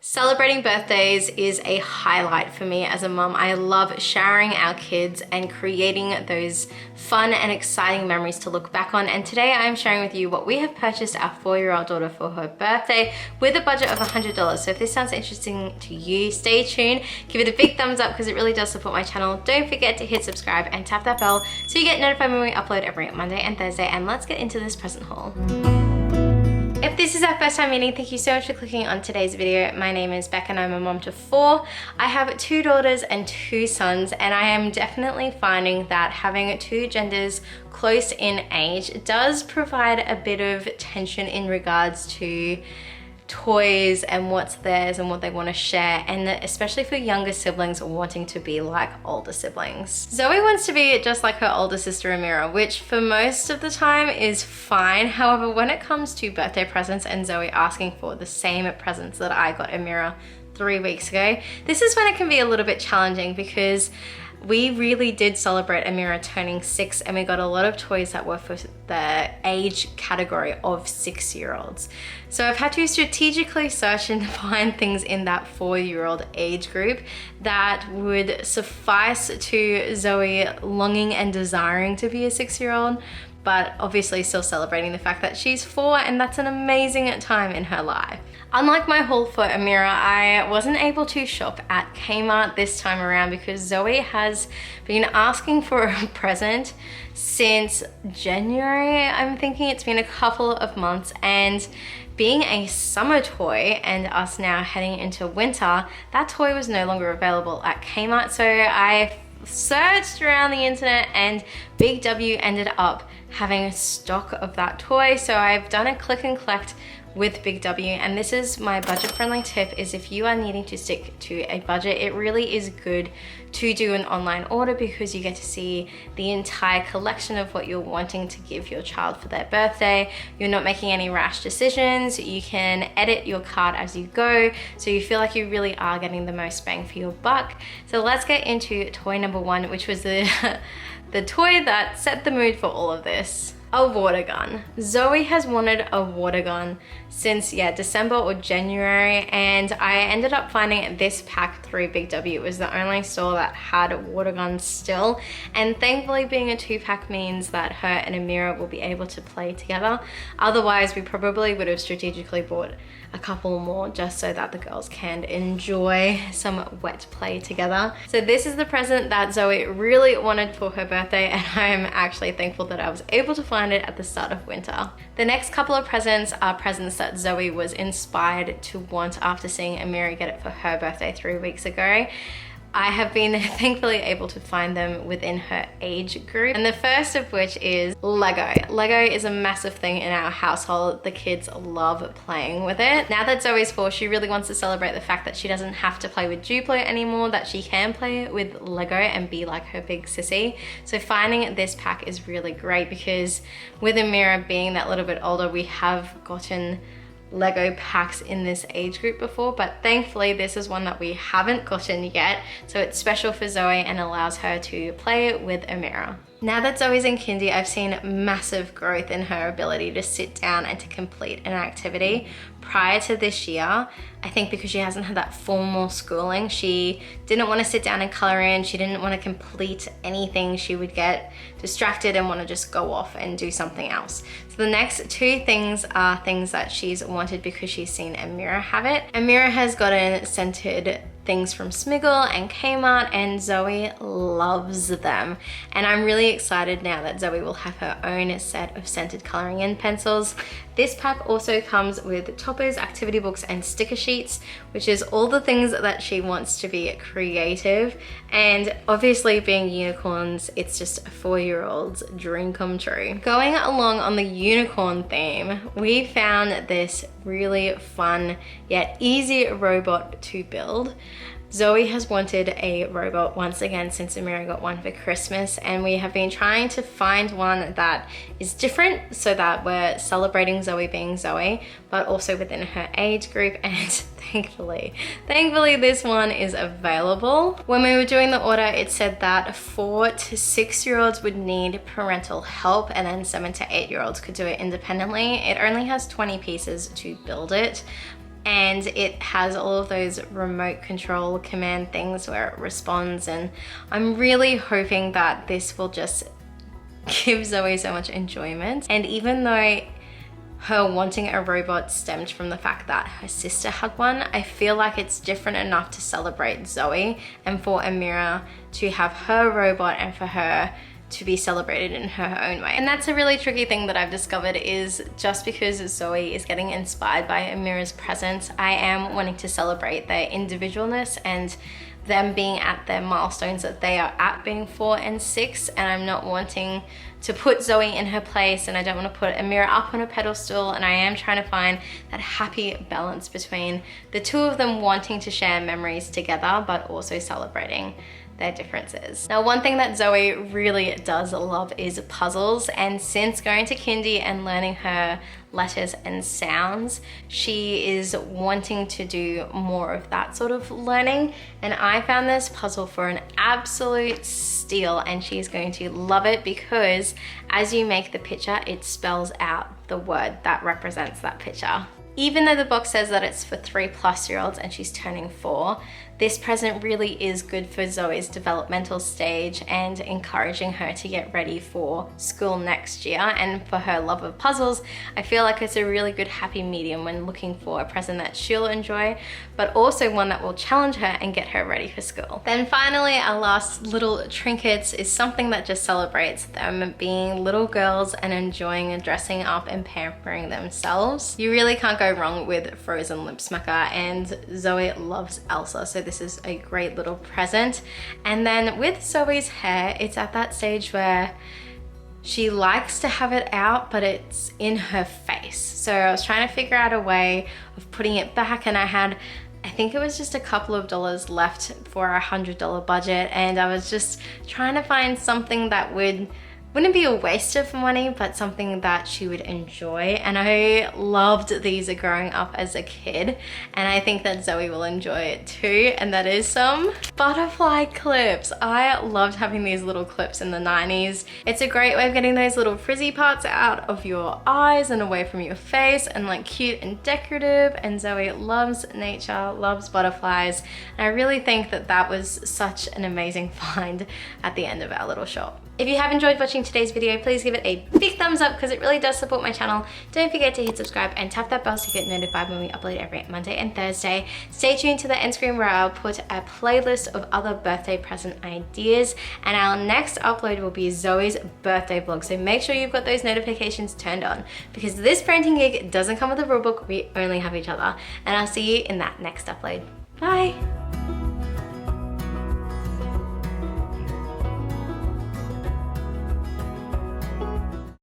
Celebrating birthdays is a highlight for me as a mum. I love showering our kids and creating those fun and exciting memories to look back on. And today I am sharing with you what we have purchased our 4-year-old daughter for her birthday with a budget of $100. So if this sounds interesting to you, stay tuned, give it a big thumbs up because it really does support my channel. Don't forget to hit subscribe and tap that bell so you get notified when we upload every Monday and Thursday. And let's get into this present haul. If this is our first time meeting, thank you so much for clicking on today's video. My name is Becca and I'm a mom to 4. I have 2 daughters and 2 sons, and I am definitely finding that having 2 genders close in age does provide a bit of tension in regards to toys and what's theirs and what they want to share, and especially for younger siblings wanting to be like older siblings. Zoe wants to be just like her older sister Amira, which for most of the time is fine. However, when it comes to birthday presents and Zoe asking for the same presents that I got Amira 3 weeks ago, this is when it can be a little bit challenging because we really did celebrate Amira turning 6 and we got a lot of toys that were for the age category of 6-year-olds. So I've had to strategically search and find things in that 4-year-old age group that would suffice to Zoe longing and desiring to be a 6-year-old, but obviously still celebrating the fact that she's 4 and that's an amazing time in her life. Unlike my haul for Amira, I wasn't able to shop at Kmart this time around because Zoe has been asking for a present since January. I'm thinking it's been a couple of months, and being a summer toy and us now heading into winter, that toy was no longer available at Kmart. So I searched around the internet and Big W ended up having stock of that toy. So I've done a click and collect with Big W, and this is my budget friendly tip, is if you are needing to stick to a budget, it really is good to do an online order because you get to see the entire collection of what you're wanting to give your child for their birthday. You're not making any rash decisions. You can edit your cart as you go, so you feel like you really are getting the most bang for your buck. So let's get into toy number 1, which was the toy that set the mood for all of this. A water gun. Zoe has wanted a water gun since December or January, and I ended up finding this pack through Big W. It was the only store that had water guns still, and thankfully being a 2-pack means that her and Amira will be able to play together. Otherwise we probably would have strategically bought a couple more just so that the girls can enjoy some wet play together. So this is the present that Zoe really wanted for her birthday, and I'm actually thankful that I was able to find it at the start of winter. The next couple of presents are presents that Zoe was inspired to want after seeing Amira get it for her birthday 3 weeks ago. I have been thankfully able to find them within her age group. And the first of which is Lego. Lego is a massive thing in our household. The kids love playing with it. Now that Zoe's 4, she really wants to celebrate the fact that she doesn't have to play with Duplo anymore, that she can play with Lego and be like her big sissy. So finding this pack is really great because with Amira being that little bit older, we have gotten Lego packs in this age group before, but thankfully this is one that we haven't gotten yet, so it's special for Zoe and allows her to play with Amira. Now that Zoe's in kindy, I've seen massive growth in her ability to sit down and to complete an activity. Prior to this year, I think because she hasn't had that formal schooling, she didn't want to sit down and color in, she didn't want to complete anything. She would get distracted and want to just go off and do something else. So the next 2 things are things that she's wanted because she's seen Amira have it. Amira has gotten scented things from Smiggle and Kmart, and Zoe loves them. And I'm really excited now that Zoe will have her own set of scented coloring in pencils. This pack also comes with toppers, activity books, and sticker sheets, which is all the things that she wants to be creative. And obviously being unicorns, it's just a 4-year-old's dream come true. Going along on the unicorn theme, we found this really fun yet easy robot to build. Zoe has wanted a robot once again since Amira got one for Christmas, and we have been trying to find one that is different so that we're celebrating Zoe being Zoe, but also within her age group, and thankfully this one is available. When we were doing the order, it said that 4 to 6-year-olds would need parental help, and then 7 to 8-year-olds could do it independently. It only has 20 pieces to build it, and it has all of those remote control command things where it responds, and I'm really hoping that this will just give Zoe so much enjoyment. And even though her wanting a robot stemmed from the fact that her sister had one, I feel like it's different enough to celebrate Zoe and for Amira to have her robot and for her to be celebrated in her own way. And that's a really tricky thing that I've discovered, is just because Zoe is getting inspired by Amira's presence, I am wanting to celebrate their individualness and them being at their milestones that they are at, being 4 and 6, and I'm not wanting to put Zoe in her place, and I don't want to put Amira up on a pedestal, and I am trying to find that happy balance between the two of them wanting to share memories together but also celebrating their differences. Now, one thing that Zoe really does love is puzzles, and since going to kindy and learning her letters and sounds, she is wanting to do more of that sort of learning, and I found this puzzle for an absolute steal, and she's going to love it because as you make the picture, it spells out the word that represents that picture. Even though the box says that it's for 3+-year-olds and she's turning 4, this present really is good for Zoe's developmental stage and encouraging her to get ready for school next year. And for her love of puzzles, I feel like it's a really good happy medium when looking for a present that she'll enjoy, but also one that will challenge her and get her ready for school. Then finally, our last little trinkets is something that just celebrates them being little girls and enjoying dressing up and pampering themselves. You really can't go wrong with Frozen Lip Smacker, and Zoe loves Elsa, so this is a great little present. And then with Zoe's hair, it's at that stage where she likes to have it out, but it's in her face. So I was trying to figure out a way of putting it back, and I think it was just a couple of dollars left for a $100 budget, and I was just trying to find something that wouldn't be a waste of money, but something that she would enjoy. And I loved these growing up as a kid, and I think that Zoe will enjoy it too, and that is some butterfly clips. I loved having these little clips in the 90s. It's a great way of getting those little frizzy parts out of your eyes and away from your face, and like cute and decorative, and Zoe loves nature, loves butterflies, and I really think that that was such an amazing find at the end of our little shop. If you have enjoyed watching today's video, please give it a big thumbs up because it really does support my channel. Don't forget to hit subscribe and tap that bell so you get notified when we upload every Monday and Thursday. Stay tuned to the end screen where I'll put a playlist of other birthday present ideas, and our next upload will be Zoe's birthday vlog. So make sure you've got those notifications turned on because this parenting gig doesn't come with a rulebook. We only have each other, and I'll see you in that next upload. Bye.